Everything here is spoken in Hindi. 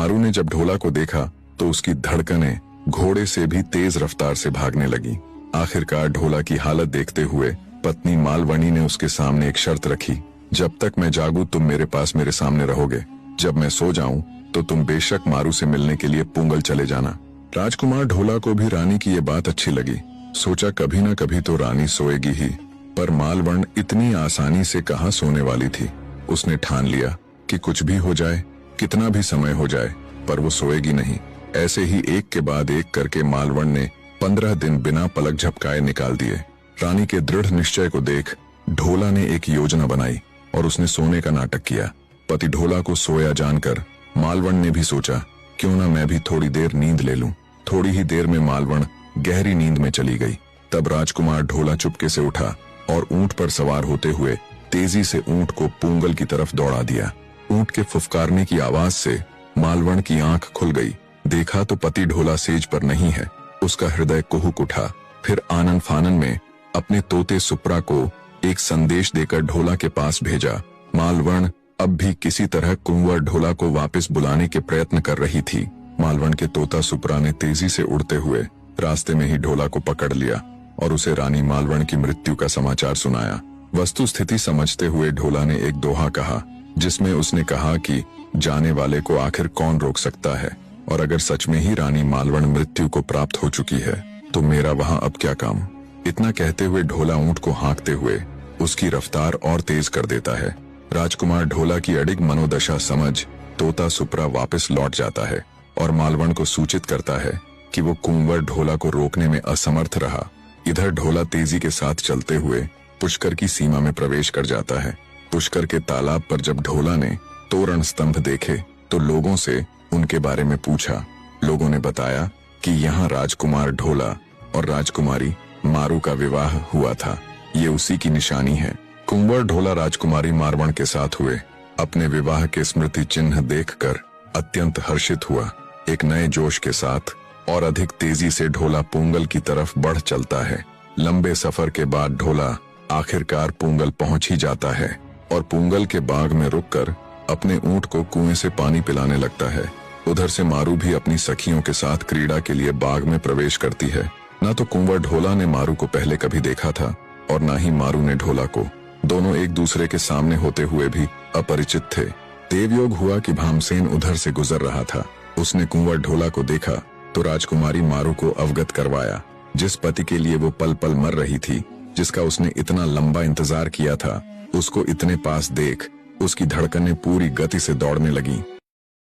मारू ने जब ढोला को देखा तो उसकी धड़कनें घोड़े से भी तेज रफ्तार से भागने लगी। आखिरकार ढोला की हालत देखते हुए पत्नी मालवणी ने उसके सामने एक शर्त रखी, जब तक मैं जागूं तुम मेरे पास मेरे सामने रहोगे, जब मैं सो जाऊं तो तुम बेशक मारू से मिलने के लिए पुंगल चले जाना। राजकुमार ढोला को भी रानी की ये बात अच्छी लगी। सोचा कभी न कभी तो रानी सोएगी ही, पर मालवण इतनी आसानी से कहाँ सोने वाली थी। उसने ठान लिया कि कुछ भी हो जाए, कितना भी समय हो जाए, पर वो सोएगी नहीं। ऐसे ही एक के बाद एक करके मालवण ने 15 दिन बिना पलक झपकाए निकाल दिए। रानी के दृढ़ निश्चय को देख ढोला ने एक योजना बनाई और उसने सोने का नाटक किया। पति ढोला को सोया जानकर मालवण ने भी सोचा, क्यों ना मैं भी थोड़ी देर नींद ले लूं। थोड़ी ही देर में मालवण गहरी नींद में चली गई। तब राजकुमार ढोला चुपके से उठा और ऊंट पर सवार होते हुए तेजी से ऊंट को पुंगल की तरफ दौड़ा दिया। ऊंट के फुफकारने की आवाज से मालवण की आंख खुल गई। देखा तो पति ढोला सेज पर नहीं है। उसका हृदय कुहुक उठा। फिर आनन फानन में अपने तोते सुप्रा को एक संदेश देकर ढोला के पास भेजा। मालवण अब भी किसी तरह कुंवर ढोला को वापस बुलाने के प्रयत्न कर रही थी। मालवण के तोता सुप्रा ने तेजी से उड़ते हुए रास्ते में ही ढोला को पकड़ लिया और उसे रानी मालवण की मृत्यु का समाचार सुनाया। वस्तु स्थिति समझते हुए ढोला ने एक दोहा कहा, जिसमें उसने कहा कि जाने वाले को आखिर कौन रोक सकता है, और अगर सच में ही रानी मालवण मृत्यु को प्राप्त हो चुकी है तो मेरा वहां अब क्या काम। इतना कहते हुए ढोला ऊंट को हाँकते हुए उसकी रफ्तार और तेज कर देता है। राजकुमार ढोला की अडिग मनोदशा समझ तोता सुप्रा वापस लौट जाता है और मालवण को सूचित करता है कि वो कुंवर ढोला को रोकने में असमर्थ रहा। इधर ढोला तेजी के साथ चलते हुए पुष्कर की सीमा में प्रवेश कर जाता है। पुष्कर के तालाब पर जब ढोला ने तोरण स्तंभ देखे तो लोगों से उनके बारे में पूछा। लोगों ने बताया कि यहाँ राजकुमार ढोला और राजकुमारी मारू का विवाह हुआ था। ये उसी की निशानी है। कुंवर ढोला राजकुमारी मारवण के साथ हुए अपने विवाह के स्मृति चिन्ह देखकर अत्यंत हर्षित हुआ। एक नए जोश के साथ और अधिक तेजी से ढोला पुंगल की तरफ बढ़ चलता है। लंबे सफर के बाद ढोला आखिरकार पुंगल पहुंच ही जाता है और पुंगल के बाग में रुककर अपने ऊंट को कुएं से पानी पिलाने लगता है। उधर से मारू भी अपनी सखियों के साथ क्रीड़ा के लिए बाग में प्रवेश करती है। न तो कुंवर ढोला ने मारू को पहले कभी देखा था और न ही मारू ने ढोला को। दोनों एक दूसरे के सामने होते हुए भी अपरिचित थे। देवयोग हुआ कि भामसेन उधर से गुजर रहा था। उसने कुंवर ढोला को देखा तो राजकुमारी मारू को अवगत करवाया। जिस पति के लिए वो पल पल मर रही थी, जिसका उसने इतना लंबा इंतजार किया था, उसको इतने पास देख उसकी धड़कनें पूरी गति से दौड़ने लगी।